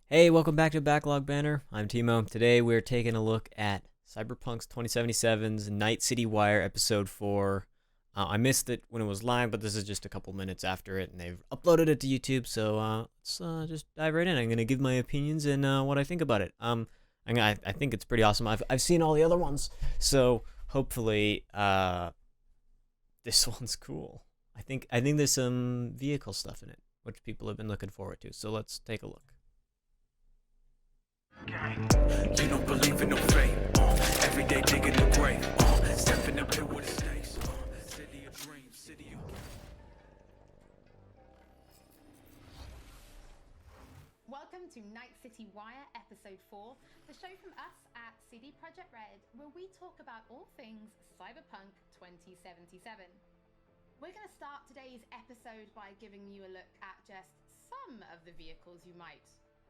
Hey, welcome back to Backlog Banner. I'm Timo. Today we're taking a look at Cyberpunk's 2077's Night City Wire Episode 4. I missed it when it was live, but this is just a couple minutes after it, and they've uploaded it to YouTube, so let's just dive right in. I'm going to give my opinions and what I think about it. I think it's pretty awesome. I've seen all the other ones, so hopefully this one's cool. I think there's some vehicle stuff in it, which people have been looking forward to, so let's take a look. You don't believe in no fate. Every day digging the grave. Step in the pit with the snakes. City of dreams, city of... Welcome to Night City Wire Episode 4, the show from us at CD Projekt Red, where we talk about all things Cyberpunk 2077. We're going to start today's episode by giving you a look at just some of the vehicles you might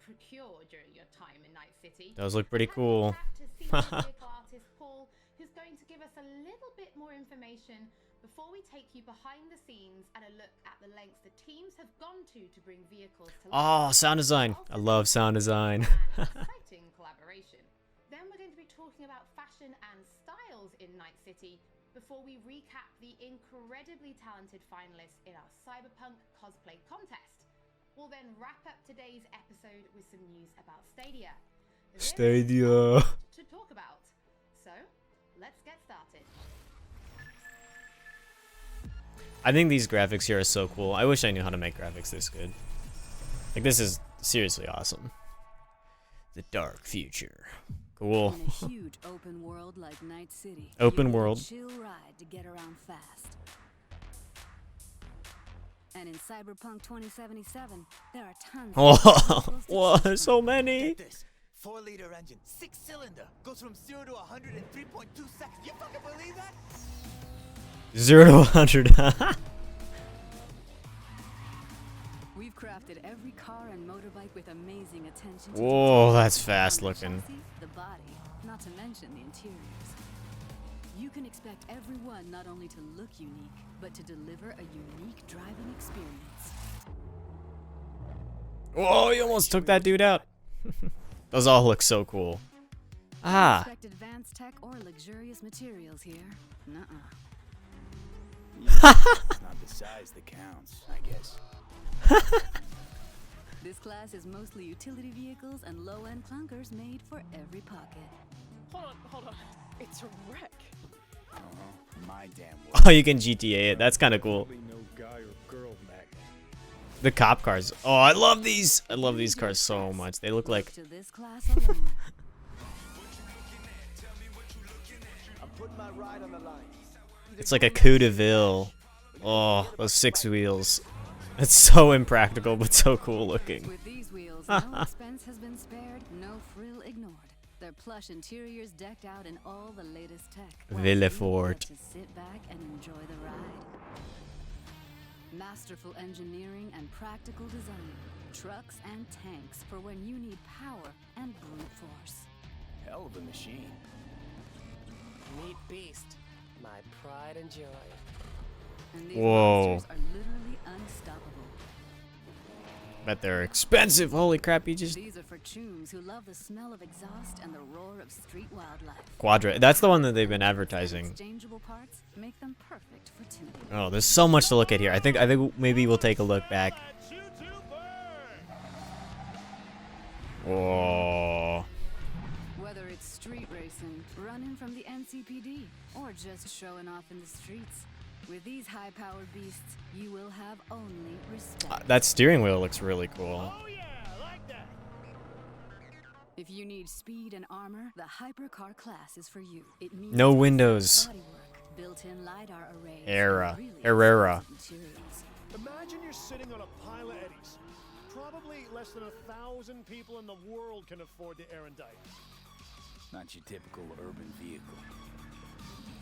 procure during your time in Night City. Those look pretty cool. To see the vehicle artist Paul, who's going to give us a little bit more information before we take you behind the scenes and a look at the lengths the teams have gone to bring vehicles to life. Oh, sound design. I love sound design. Exciting collaboration. Then we're going to be talking about fashion and styles in Night City before we recap the incredibly talented finalists in our Cyberpunk cosplay contest. We'll then wrap up today's episode with some news about Stadia. Stadia. To talk about. So, let's get started. I think these graphics here are so cool. I wish I knew how to make graphics this good. Like, this is seriously awesome. The dark future. Cool. In a huge open world like Night City. Open world. Chill ride to get around fast. And in Cyberpunk 2077, there are tons Oh, of whoa, there's so many. Get this. 4-liter engine, 6-cylinder, goes from 0 to 100 in 3.2 seconds. You fucking believe that? 0 to 100. We've crafted every car and motorbike with amazing attention to Whoa, detail. that's fast From the looking. chassis, the body, not to mention the interiors. You can expect everyone not only to look unique, but to deliver a unique driving experience. Whoa, you almost took that dude out. Those all look so cool. Ah. Expect advanced tech or luxurious materials here. Nuh-uh. It's not the size that counts, I guess. This class is mostly utility vehicles and low-end clunkers made for every pocket. Hold on. It's a wreck. My damn world. Oh, you can GTA it. That's kind of cool. No guy or girl magnet. The cop cars. Oh, I love these. I love these cars so much. They look like... To this class alone. I'm putting my ride on the line. It's like a coup de ville. Oh, those 6 wheels. It's so impractical, but so cool looking. With these wheels, no expense has been spared, no frill ignored. Their plush interiors decked out in all the latest tech. while you Villefort. get to sit back and enjoy the ride. Masterful engineering and practical design. Trucks and tanks for when you need power and brute force. Hell of a machine. Neat beast. My pride and joy. And these Whoa. monsters are literally unstoppable. Bet they're expensive. Holy crap, you just... These are for chooms who love the smell of exhaust and the roar of street wildlife. Quadra. That's the one that they've been advertising. Exchangeable parts make them perfect for tuning. Oh, there's so much to look at here. I think maybe we'll take a look back. Whoa. Whether it's street racing, running from the NCPD, or just showing off in the streets, with these high-powered beasts, you will have only respect. That steering wheel looks really cool. If you need speed and armor, the hypercar class is for you. It means No windows. bodywork, built-in lidar arrays, Era. and really Herrera. expensive materials. Imagine you're sitting on a pile of eddies. Probably less than 1,000 people in the world can afford the Erendite. Not your typical urban vehicle.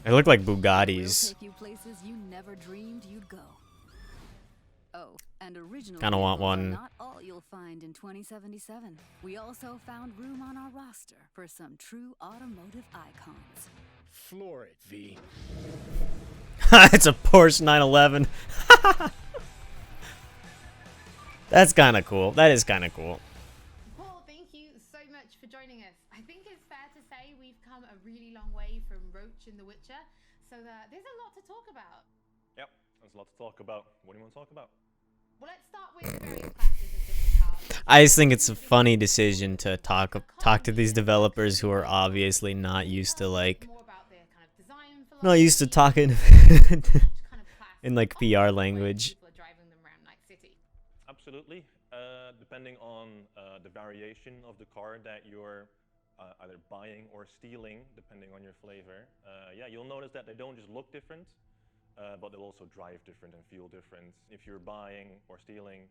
They look like We'll Bugattis. take you places you never dreamed you'd go. Oh, and original Kinda want vehicles are one. not all you'll find in 2077. We also found room on our roster for some true automotive icons. Floor it, V. It's a Porsche 911. That's kind of cool. That is kind of cool. Paul, the come a really long way from Roach in The Witcher, so there's a lot to talk about. Yep, there's a lot to talk about. What do you want to talk about? Well, let's start with the various classes of different cars. I just think it's a funny decision to talk to these developers who are obviously not used to like More about their kind of design not used to philosophy, talking which kind of class in like offers PR when language. people are driving them around Night City. Absolutely. Depending on the variation of the car that you're either buying or stealing, depending on your flavor, yeah, you'll notice that they don't just look different, but they'll also drive different and feel different. If you're buying or stealing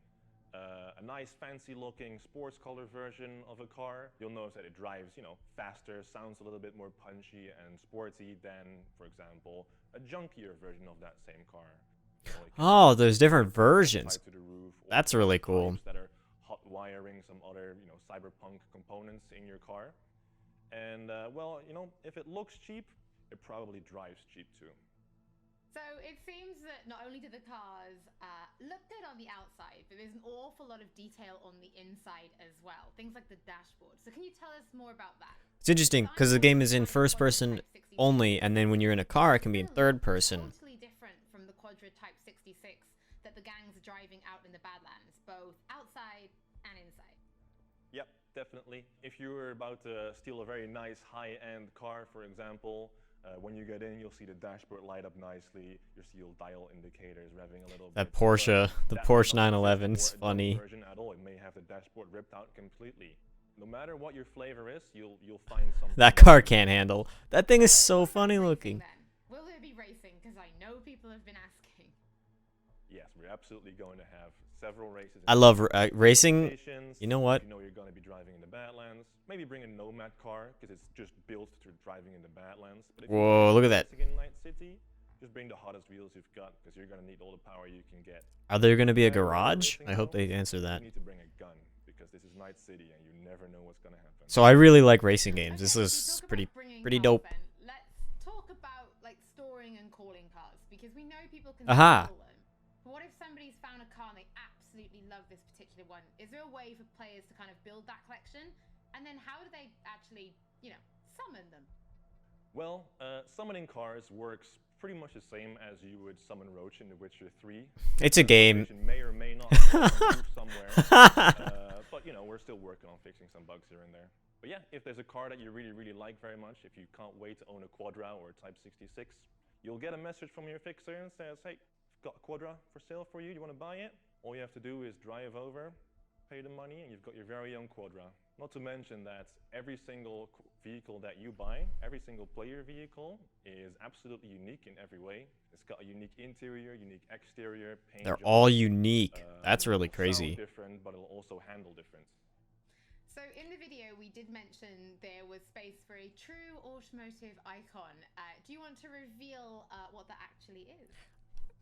a nice fancy looking sports color version of a car, you'll notice that it drives, you know, faster, sounds a little bit more punchy and sporty than, for example, a junkier version of that same car. You know, it can Oh, there's different versions. tied to the roof, or That's really cool. pipes that are hot wiring some other, you know, cyberpunk components in your car. And well, you know, if it looks cheap, it probably drives cheap too. So it seems that not only do the cars look good on the outside, but there's an awful lot of detail on the inside as well. Things like the dashboard. So can you tell us more about that? It's interesting because the game is in first person only, and then when you're in a car, it can be in third person. Totally different from the Quadra Type 66 that the gangs are driving out in the Badlands, both outside and inside. Yep, definitely. If you were about to steal a very nice high-end car, for example, when you get in, you'll see the dashboard light up nicely. You'll see your dial indicators revving a little bit. That Porsche, the That's Porsche not 911 the is more funny. advanced version at all. It may have the dashboard ripped out completely. No matter what your flavor is, you'll find something. That car can't handle. That thing is so What about funny racing looking. then? Will there be racing? Because I know people have been asking. Yes, we're absolutely going to have several races. I love racing. Stations. You know what? You know you're going to be driving in the Badlands. Maybe bring a Nomad car because it's just built to driving in the Badlands. But if you're Whoa, gonna look be at that. racing in Night City, just bring the hottest wheels you've got because you're going to need all the power you can get. Are there going to be a If you're garage? racing, I hope though, they answer that. You need to bring a gun because this is Night City and you never know what's going to happen. So I really like racing games. This Okay, is so talk pretty about bringing pretty cars dope. then. Let's talk about like storing and calling cars because we know people can Aha. steal them. But what if somebody's found a car and they absolutely love this particular one? Is there a way for players to kind of build that collection? And then how do they actually, you know, summon them? Well, summoning cars works pretty much the same as you would summon Roach in The Witcher 3. It's a game. Situation may or may not improve somewhere, but you know we're still working on fixing some bugs here and there. But yeah, if there's a car that you really like very much, if you can't wait to own a Quadra or a Type 66, you'll get a message from your fixer and says, "Hey, got a Quadra for sale for you. You want to buy it?" All you have to do is drive over, pay the money, and you've got your very own Quadra. Not to mention that every single vehicle that you buy, every single player vehicle, is absolutely unique in every way. It's got a unique interior, unique exterior, paint They're job, all unique. That's really it'll crazy. sound different, but it'll also handle different. So in the video, we did mention there was space for a true automotive icon. Do you want to reveal what that actually is?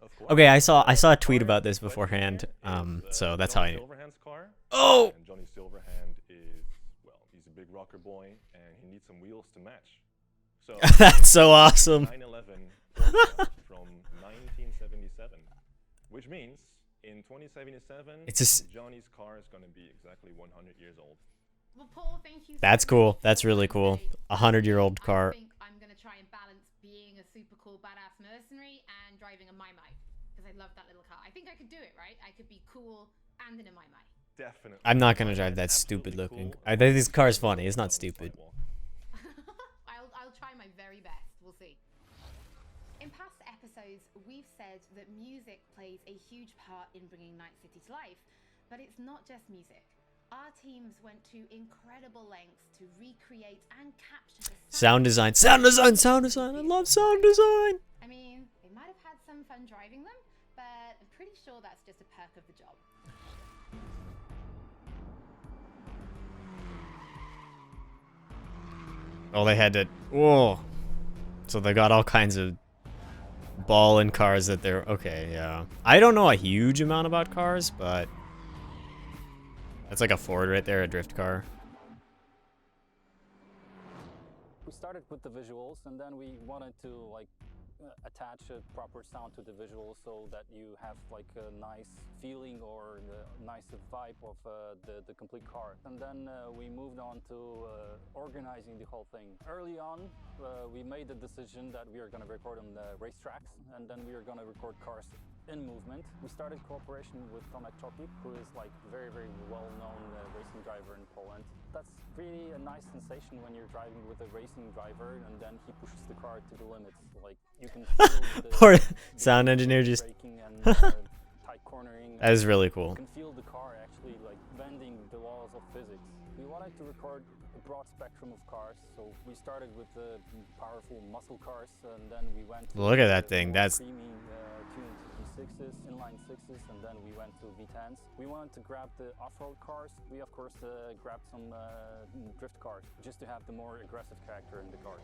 Of course. Okay, I saw a tweet Car about this right beforehand. here is, So that's Johnny how I. Silverhand's car. Oh! And Johnny Silverhand is, well, he's a big rocker boy, and he needs some wheels to match. So That's so awesome. 911 Porsche from 1977, which means in 2077, It's Johnny's car is going to be exactly 100 years old. Well, Paul, thank you. That's so cool. much That's for really that cool. update. 100-year-old I car. think I'm gonna try and balance being a super cool badass mercenary and driving a Mai Mai because I love that little car. I think I could do it, right? I could be cool and in a Mai Mai. Definitely. I'm not gonna drive that It's stupid absolutely looking. cool. I think this car's funny. It's not On the stupid. sidewalk. I'll try my very best. We'll see. In past episodes, we've said that music plays a huge part in bringing Night City to life, but it's not just music. Our teams went to incredible lengths to recreate and capture the Sound design. Sound design. Sound design. I love sound design. I mean, they might have had some fun driving them, but I'm pretty sure that's just a perk of the job. Oh, they had to. Whoa. So they got all kinds of ball and cars that they're. Okay, yeah. I don't know a huge amount about cars, but. That's like a Ford right there, a drift car. We started with the visuals and then we wanted to like attach a proper sound to the visual so that you have like a nice feeling or the nice vibe of the complete car. And then we moved on to organizing the whole thing. Early on, we made the decision that we are going to record on the racetracks, and then we are going to record cars in movement. We started cooperation with Tomek Choki, who is like very, very well-known racing driver in Poland. That's really a nice sensation when you're driving with a racing driver and then he pushes the car to the limits. Like you can feel the Poor sound engineer just. braking and tight cornering. That is really cool. You can feel the car actually like bending the laws of physics. We wanted to record a broad spectrum of cars, so we started with the powerful muscle cars, and then we went to Look at that the thing. more That's creamy tuned V6s, inline 6s, and then we went to V10s. We wanted to grab the off-road cars. We of course grabbed some drift cars, just to have the more aggressive character in the cars.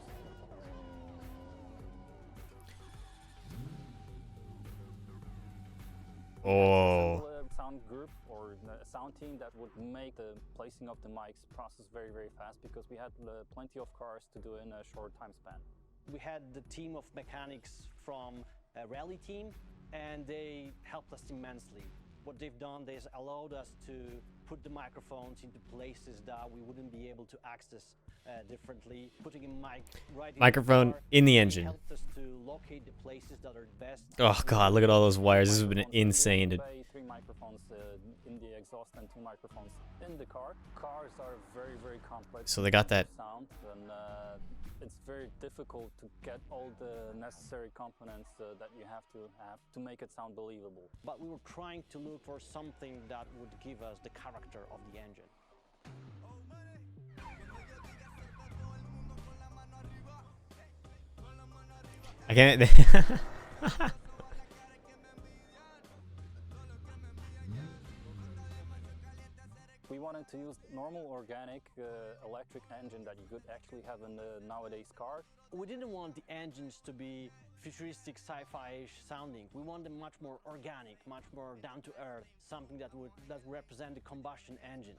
oh. Sound group or a sound team that would make the placing of the mics process very, very fast, because we had plenty of cars to do in a short time span. We had the team of mechanics from a rally team, and they helped us immensely. What they've done, they've allowed us to put the microphones into places that we wouldn't be able to access differently. Putting a mic right in Microphone the car, in the it engine. helped us to locate the places that are best. Oh god, look at all those wires. This has been insane. To... 3 microphones in the exhaust and 2 microphones in the car. Cars are very, very complex. So they got that. Sound, and it's very difficult to get all the necessary components that you have to make it sound believable. But we were trying to look for something that would give us the character of the engine. I can't. We wanted to use normal organic electric engine that you could actually have in the nowadays car. We didn't want the engines to be futuristic sci-fi-ish sounding. We want them much more organic, much more down to earth, something that would represent the combustion engine.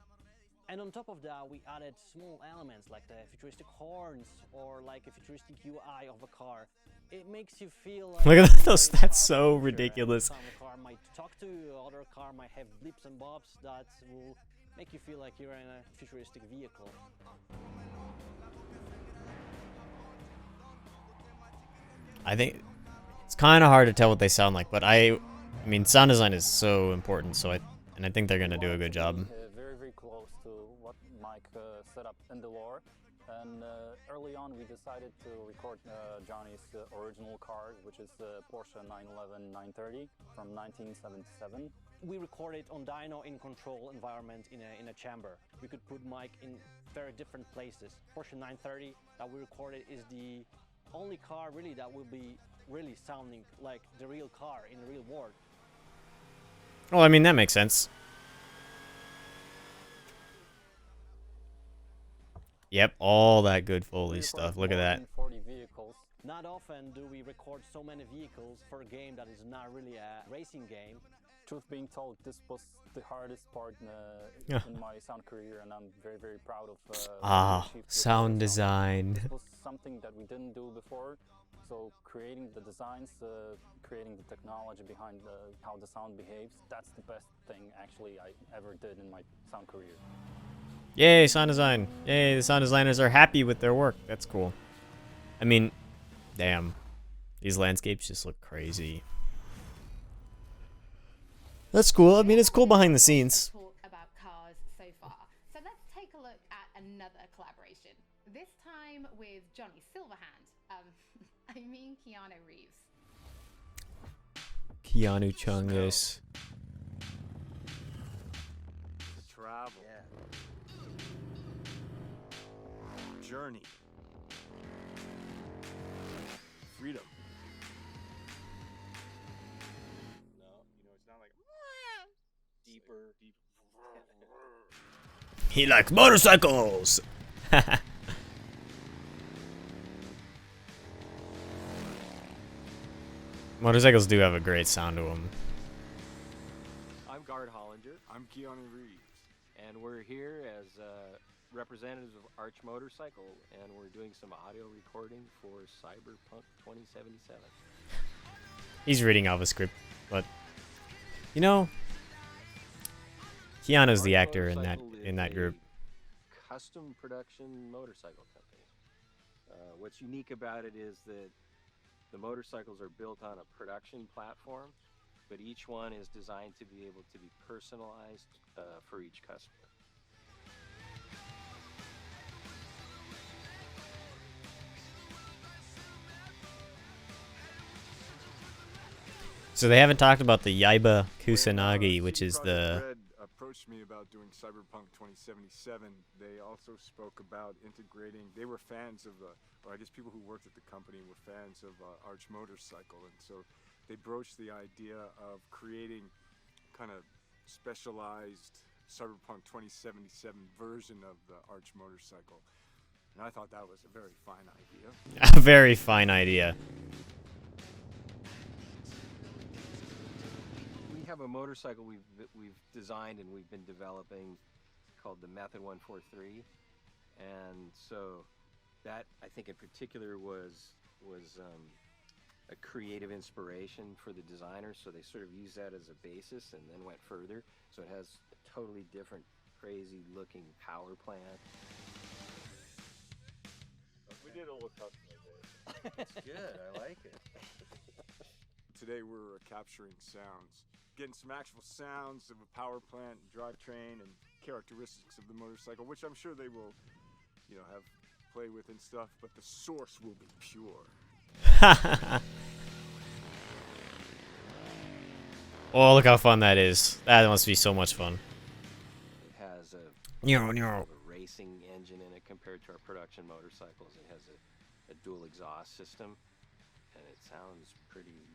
And on top of that, we added small elements like the futuristic horns or like a futuristic UI of a car. It makes you feel like Look at those. That's so ridiculous. Some car might talk to you, other car might have blips and bobs that will make you feel like you're in a futuristic vehicle. I think it's kind of hard to tell what they sound like, but I mean, sound design is so important. So I think they're gonna do a good job. Very, very close to what Mike set up in the lore. And early on, we decided to record Johnny's original car, which is Porsche 911 930 from 1977. We recorded on dyno in control environment in a chamber. We could put mic in very different places. Porsche 930 that we recorded is the only car really that will be really sounding like the real car in the real world. Well, I mean, that makes sense. Yep, all that good Foley stuff. Look at that. 40 vehicles. Not often do we record so many vehicles for a game that is not really a racing game. Truth being told, this was the hardest part in my sound career, and I'm very, very proud of what we achieved with sound the design. This was something that we didn't do before, so creating the designs, creating the technology behind how the sound behaves, that's the best thing actually I ever did in my sound career. Yay, sound design. Yay, the sound designers are happy with their work. That's cool. I mean, damn. These landscapes just look crazy. That's cool. I mean, it's cool behind the scenes. Talk about cars so far. So let's take a look at another collaboration. This time with Johnny Silverhand. I mean Keanu Reeves. Keanu Chungus. Travel. Yeah. Journey. Freedom. No, it's not like deeper. He likes motorcycles. Motorcycles do have a great sound to them. I'm Guard Hollinger. I'm Keanu Reeves. And we're here as representatives of Arch Motorcycle, and we're doing some audio recording for Cyberpunk 2077. He's reading off a script, but you know, Keanu's the actor in that group. Custom production motorcycle company. What's unique about it is that the motorcycles are built on a production platform, but each one is designed to be able to be personalized for each customer. So they haven't talked about the Yaiba Kusanagi, which is the... Red approached me about doing Cyberpunk 2077. They also spoke about integrating... They were fans of, or I guess people who worked at the company were fans of Arch Motorcycle. And so they broached the idea of creating kind of specialized Cyberpunk 2077 version of the Arch Motorcycle. And I thought that was a very fine idea. A very fine idea. We have a motorcycle we've designed and we've been developing called the Method 143, and so that I think in particular was a creative inspiration for the designers. So they sort of used that as a basis and then went further. So it has a totally different, crazy looking power plant. We did a little customization. It's good. I like it. Today we're capturing sounds. Getting some actual sounds of a power plant, drivetrain, and characteristics of the motorcycle, which I'm sure they will, have play with and stuff, but the source will be pure. Oh, look how fun that is. That must be so much fun. It has a racing engine in it compared to our production motorcycles. It has a dual exhaust system, and it sounds pretty...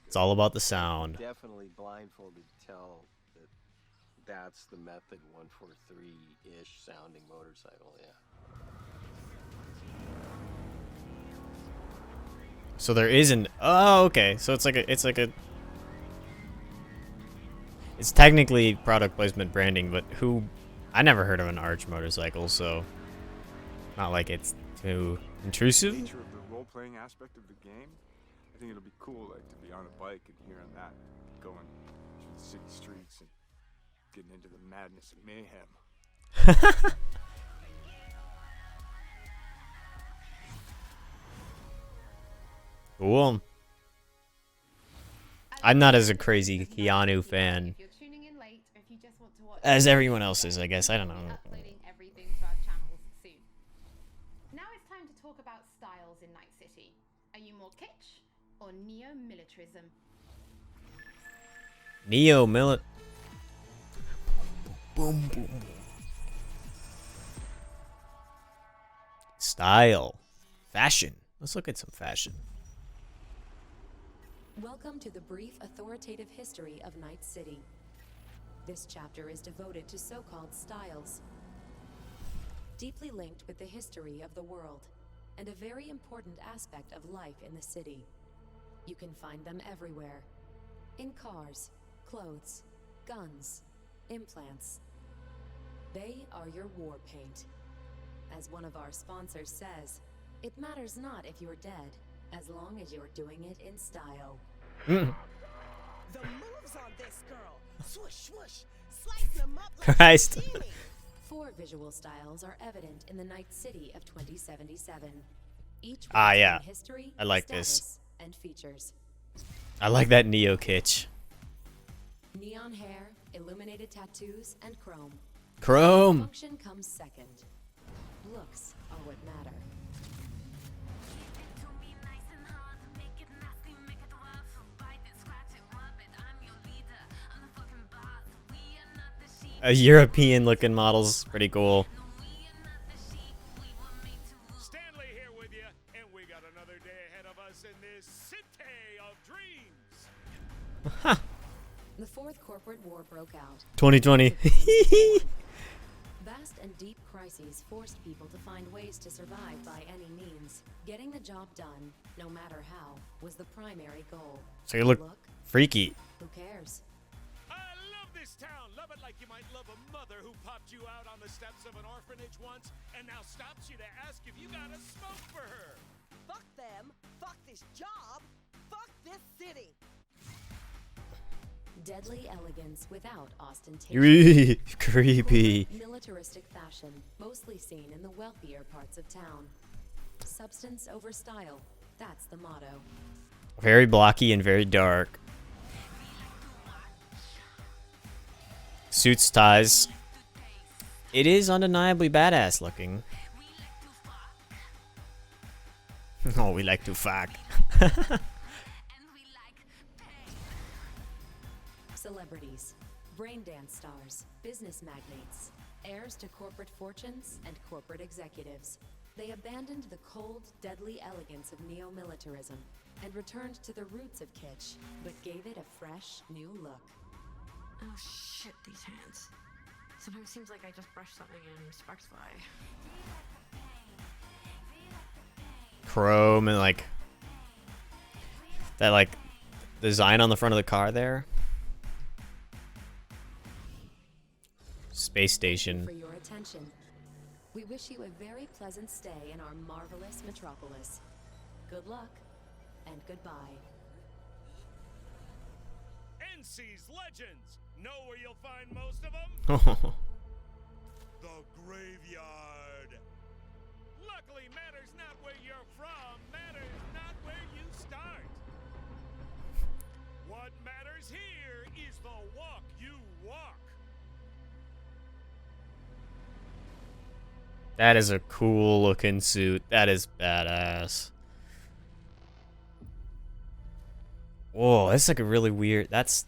It's all about the sound. Definitely blindfolded tell that that's the Method 143-ish sounding motorcycle, yeah. So there isn't. Oh, okay. So it's technically product placement branding, but I never heard of an Arch motorcycle, so not like it's too intrusive. The nature of the role-playing aspect of the game, I think it'll be cool, like to be on a bike and hearing that, going through the city streets and getting into the madness of mayhem. Cool. I'm not as a crazy Keanu fan as everyone else is, I guess. I don't know. Uploading everything to our channels soon. Now it's time to talk about styles in Night City. Are you more kitsch or neo-militarism? Boom, boom. Style. Fashion. Let's look at some fashion. Welcome to the brief authoritative history of Night City. This chapter is devoted to so-called styles, deeply linked with the history of the world, and a very important aspect of life in the city. You can find them everywhere. In cars, clothes, guns, implants. They are your war paint. As one of our sponsors says, it matters not if you're dead, as long as you're doing it in style. The moves on this girl. Swoosh, swoosh. Slice them up like Christ. 4 visual styles are evident in the Night City of 2077. Each yeah. history, I like status, this. and features. I like that neo kitsch. Neon hair, illuminated tattoos, and chrome. Chrome. Function comes second. Looks are what matter. A European looking model's pretty cool. Stanley here with you, and we got another day ahead of us in this city of dreams. The Fourth Corporate War broke out. 2020. Vast and deep crises forced people to find ways to survive by any means. Getting the job done, no matter how, was the primary goal. So you look freaky. Who cares? I love this town. Love it like you might love a mother who popped you out on the steps of an orphanage once and now stops you to ask if you got a smoke for her. Fuck them. Fuck this job. Fuck this city. Deadly elegance without ostentation. Creepy. Militaristic fashion, mostly seen in the wealthier parts of town. Substance over style, that's the motto. Very blocky and very dark. Suits, ties. It is undeniably badass looking. Oh, we like to fuck. Celebrities, braindance stars, business magnates, heirs to corporate fortunes and corporate executives. They abandoned the cold, deadly elegance of neo-militarism and returned to the roots of kitsch, but gave it a fresh, new look. Oh shit, these hands. Sometimes it seems like I just brushed something and sparks fly. Chrome and like that like design on the front of the car there. Space station. For your attention. We wish you a very pleasant stay in our marvelous metropolis. Good luck and goodbye. NC's Legends. Know where you'll find most of them? The graveyard. Luckily, matters not where you're from, matters not where you start. What matters here is the walk you walk. That is a cool looking suit. That is badass. Whoa, that's like a really weird. That's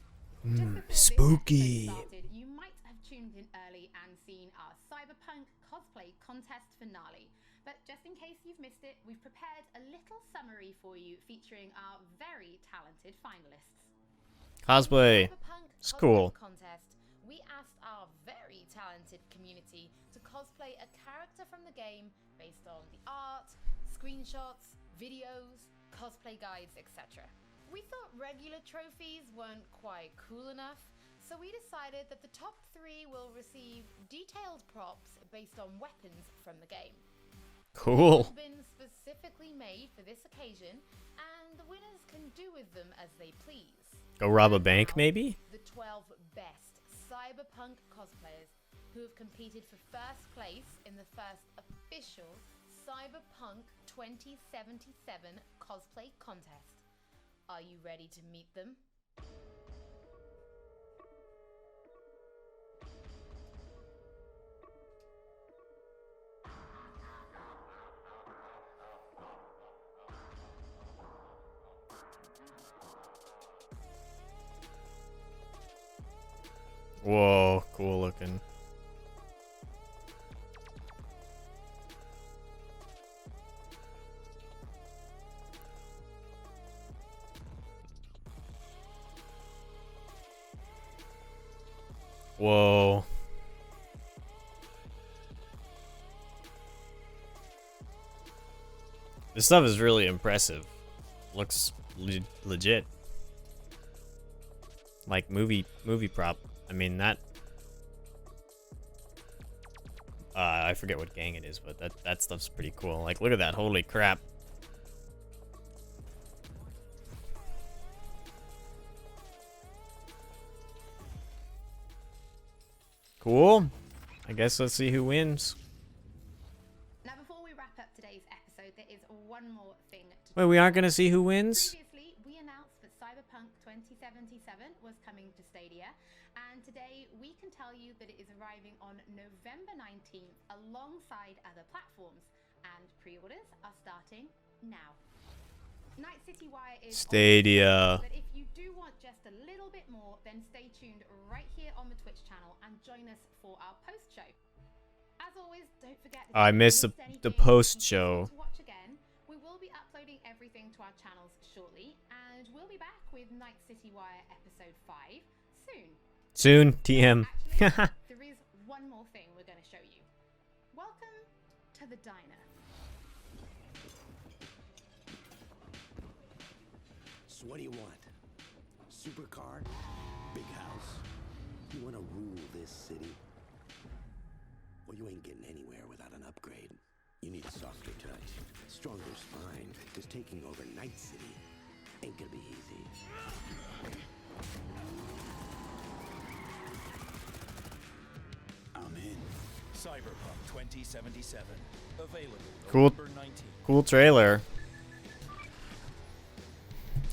spooky. You might have tuned in early and seen our Cyberpunk cosplay contest finale. But just in case you've missed it, we've prepared a little summary for you featuring our very talented finalists. Cosplay. It's cool. Contest, we asked our very talented community to cosplay a character from the game based on the art, screenshots, videos, cosplay guides, etc. We thought regular trophies weren't quite cool enough, so we decided that the top 3 will receive detailed props based on weapons from the game. Cool. They've been specifically made for this occasion, and the winners can do with them as they please. Go rob a bank, maybe? The 12 best Cyberpunk cosplayers who have competed for first place in the first official Cyberpunk 2077 cosplay contest. Are you ready to meet them? Whoa, cool looking. Whoa. This stuff is really impressive. Looks legit. Like movie prop. I mean that I forget what gang it is, but that stuff's pretty cool. Like look at that. Holy crap. Cool. I guess let's see who wins. Now, before we wrap up today's episode, there is one more thing to Wait, we aren't gonna see who wins? Previously, we announced that Cyberpunk 2077 was coming to Stadia, and today we can tell you that it is arriving on November 19th alongside other platforms, and pre-orders are starting now. Night City Wire is Stadia. but if you do want just a little bit more, then stay tuned right here on the Twitch channel and join us for our post show. As always, don't forget I missed the post show. to watch again. We will be uploading everything to our channels shortly, and we'll be back with Night City Wire episode 5 soon. Soon, TM. Actually, there is one more thing we're going to show you. Welcome to the diner. So what do you want? Supercar? Big house? You want Stronger's fine, because taking over Night City ain't gonna be easy. I'm in. Cyberpunk 2077. Available Cool. November 19th. Cool trailer.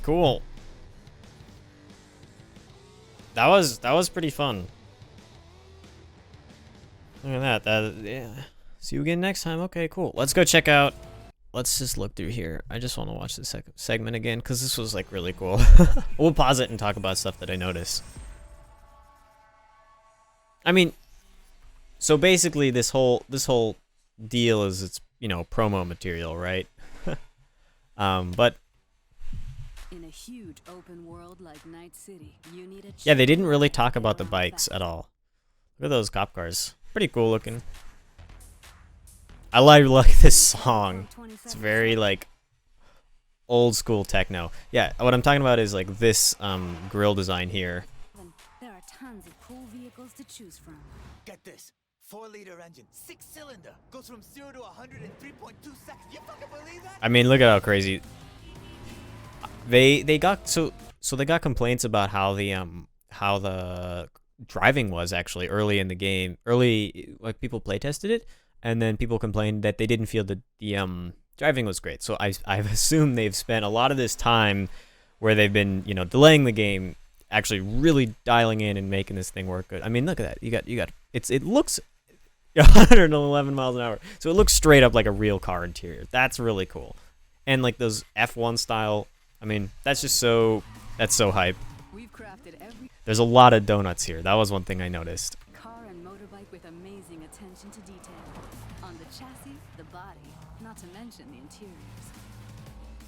Cool. That was pretty fun. Look at that. Yeah. See you again next time. Okay, cool. Let's go check out. Let's just look through here. I just want to watch this segment again because this was like really cool. We'll pause it and talk about stuff that I noticed. I mean, so basically this whole deal is it's promo material, right? But in a huge open world like Night City, you need a yeah, they didn't really talk about the bikes at all. Look at those cop cars. Pretty cool looking. I like this song. It's very like old school techno. Yeah, what I'm talking about is like this grill design here. There are tons of cool vehicles to choose from. Get this. 4-liter engine, 6-cylinder, goes from 0 to 100 in 3.2 seconds. You fucking believe that? I mean, look at how crazy. They got so they got complaints about how the driving was actually early in the game. Like people play tested it, and then people complained that they didn't feel that the driving was great. So I've assumed they've spent a lot of this time where they've been delaying the game, actually really dialing in and making this thing work good. I mean, look at that. You got it looks 111 miles an hour. So it looks straight up like a real car interior. That's really cool. And like those F1 style, I mean, that's so hype. We've crafted every There's a lot of donuts here. That was one thing I noticed. car and motorbike with amazing attention to detail. On the chassis, the body, not to mention the interiors.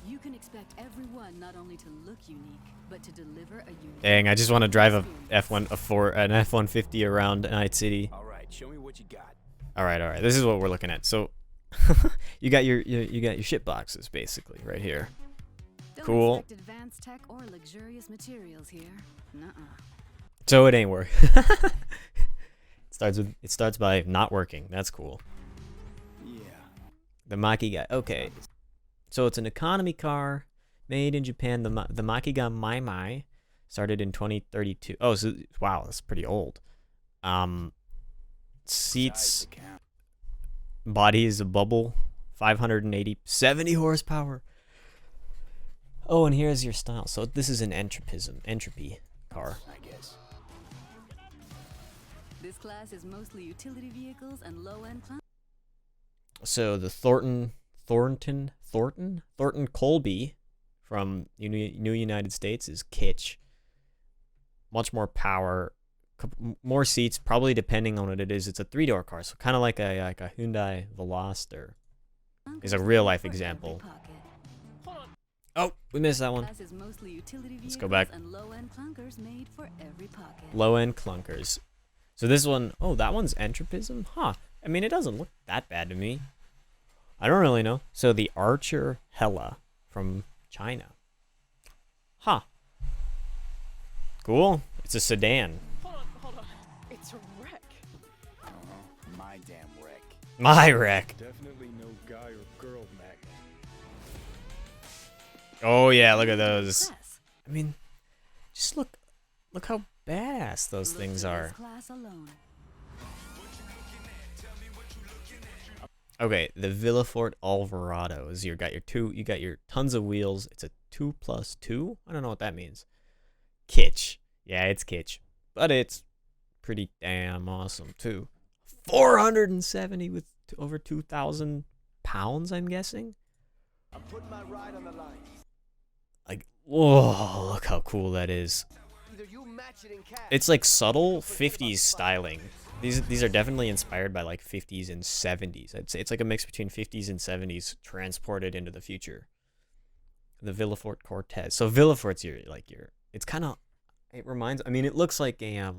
You can expect everyone not only to look unique, but to deliver a unique. Dang, I just want to drive an F-150 around Night City. All right, show me what you got. All right. This is what we're looking at. So you got your shit boxes basically right here. Don't Cool. expect advanced tech or luxurious materials here. Nuh-uh. So it ain't work. It starts by not working. That's cool. Yeah. The Maki guy. Okay. So it's an economy car made in Japan. The Makiga Mai started in 2032. Oh, so wow, that's pretty old. Seats, body is a bubble, 70 horsepower. Oh, and here's your style. So this is an entropy car. I guess. This class is mostly utility vehicles and low-end class. So the Thornton Colby from New United States is kitsch. Much more power, more seats, probably depending on what it is. It's a 3-door car, so kind of like a Hyundai Veloster is a real life example. Oh, we missed that one. Let's go back. And low-end clunkers made for every pocket. Low-end clunkers. So this one, oh, that one's entropism? Huh. I mean, it doesn't look that bad to me. I don't really know. So the Archer Hella from China. Huh. Cool. It's a sedan. Hold on. It's a wreck. My damn wreck. My wreck. Definitely no guy or girl magnet. Oh yeah, look at those. I mean, just look how badass those things are. Class alone. Okay, the Villafort Alvarado is you got your tons of wheels. It's a 2+2. I don't know what that means. Kitsch. Yeah, it's kitsch, but it's pretty damn awesome too. 470 with over 2,000 pounds, I'm guessing. I'm putting my ride on the line. Like, whoa, look how cool that is. Either you match it in cash. It's like subtle 50s styling. These are definitely inspired by like 50s and 70s. I'd say it's like a mix between 50s and 70s transported into the future. The Villafort Cortez. So Villafort's it's kind of, it reminds, I mean, it looks like a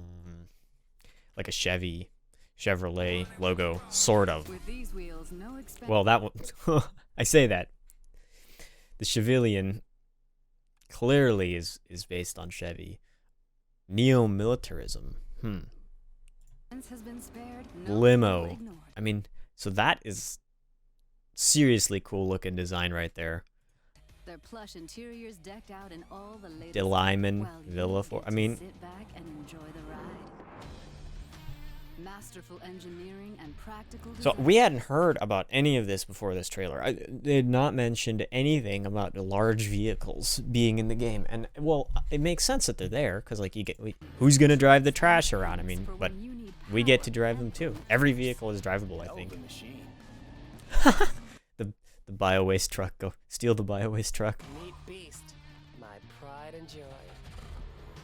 Chevrolet logo, sort of. With these wheels, no Well, that one, I say that. The Chevilian clearly is based on Chevy. Neo-militarism. Has been spared, no Limo. ignored. I mean, so that is seriously cool looking design right there. Their plush interiors decked out in all the latest Lyman while you Villa get for to I mean sit back and enjoy the ride. Masterful engineering and practical so design. we hadn't heard about any of this before this trailer. They had not mentioned anything about the large vehicles being in the game, and well, it makes sense that they're there because like who's gonna drive the trash around? I mean, but we get to drive them too. Every vehicle is drivable, I think. the bio waste truck, go steal the bio waste truck. Neat beast, my pride and joy.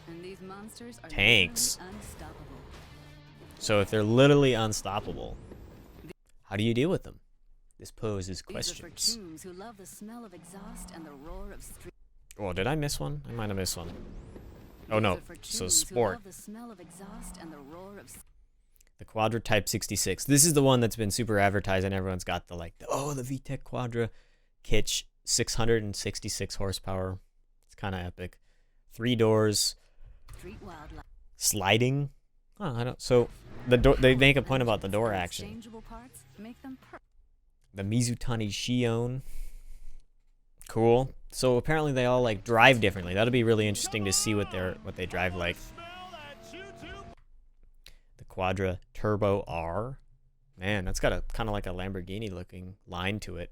And these monsters are Tanks. literally unstoppable. So if they're literally unstoppable, how do you deal with them? This poses questions. These are for tombs who love the smell of exhaust and the roar of street. Oh, did I miss one? I might have missed one. Oh no, so sport. The smell of exhaust and the roar of The Quadra Type 66. This is the one that's been super advertised, and everyone's got the the VTEC Quadra kitsch, 666 horsepower. It's kind of epic. 3 doors. street wildlife. Sliding. Oh, I don't. So the door. They make a point about the door action. Exchangeable parts make them The Mizutani Shion. Cool. So apparently they all like drive differently. That'll be really interesting to see what they drive like. The Quadra Turbo R. Man, that's got a kind of like a Lamborghini looking line to it.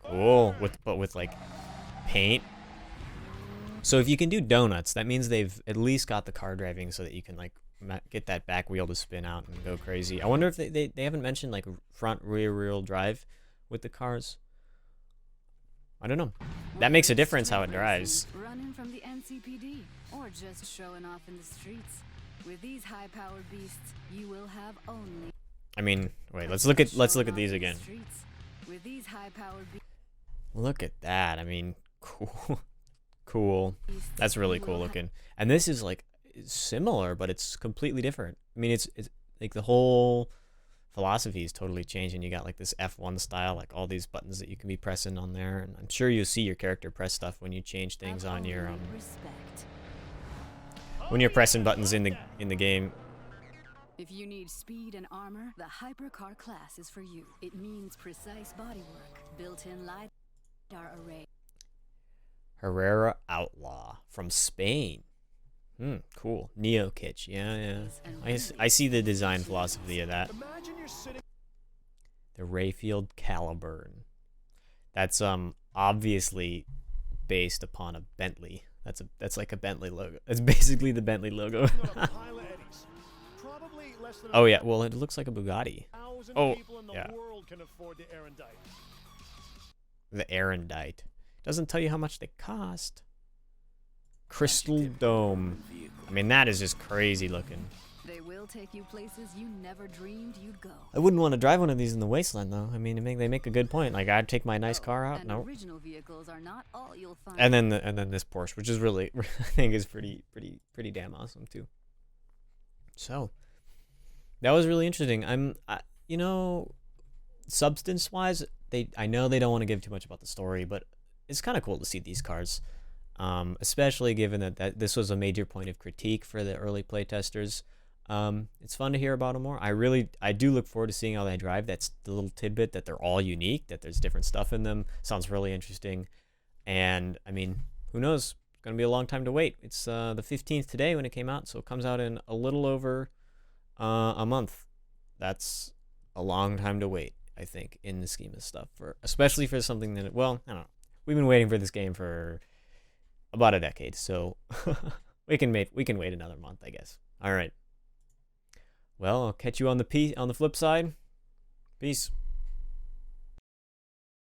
Cool. But with like paint. So if you can do donuts, that means they've at least got the car driving so that you can like get that back wheel to spin out and go crazy. I wonder if they haven't mentioned like front rear wheel drive with the cars. I don't know. That makes a difference how it drives. running from the NCPD or just showing off in the streets. With these high-powered beasts, you will have only. I mean, wait. Let's look at these again. With these high-powered beasts. Look at that. I mean, cool. Cool. That's really cool looking. And this is like similar, but it's completely different. I mean, it's like the whole philosophy is totally changing. You got like this F1 style, like all these buttons that you can be pressing on there, and I'm sure you'll see your character press stuff when you change things on your when you're pressing buttons in the game. If you need speed and armor, the hypercar class is for you. It means precise bodywork, built-in lidar array. Herrera Outlaw from Spain. Cool. Neo kitsch. Yeah. I see the design philosophy of that. The Rayfield Caliburn. That's obviously based upon a Bentley. That's like a Bentley logo. It's basically the Bentley logo. Oh yeah, well it looks like a Bugatti. Oh yeah. The Erendite. Doesn't tell you how much they cost. Crystal Dome. I mean, that is just crazy looking. They will take you places you never dreamed you'd go. I wouldn't want to drive one of these in the wasteland, though. I mean, they make a good point. Like, I'd take my nice car out. No. Original vehicles are not all you'll find. And then this Porsche, which is really, I think, is pretty damn awesome too. So, that was really interesting. You know, substance-wise, I know they don't want to give too much about the story, but it's kind of cool to see these cars. Especially given that this was a major point of critique for the early playtesters. It's fun to hear about them more. I do look forward to seeing how they drive. That's the little tidbit that they're all unique, that there's different stuff in them. Sounds really interesting. And I mean, who knows? It's going to be a long time to wait. It's the 15th today when it came out, so it comes out in a little over a month. That's a long time to wait, I think, in the scheme of stuff, especially for something that, well, I don't know. We've been waiting for this game for about a decade, so we can wait another month, I guess. All right. Well, I'll catch you on the flip side. Peace.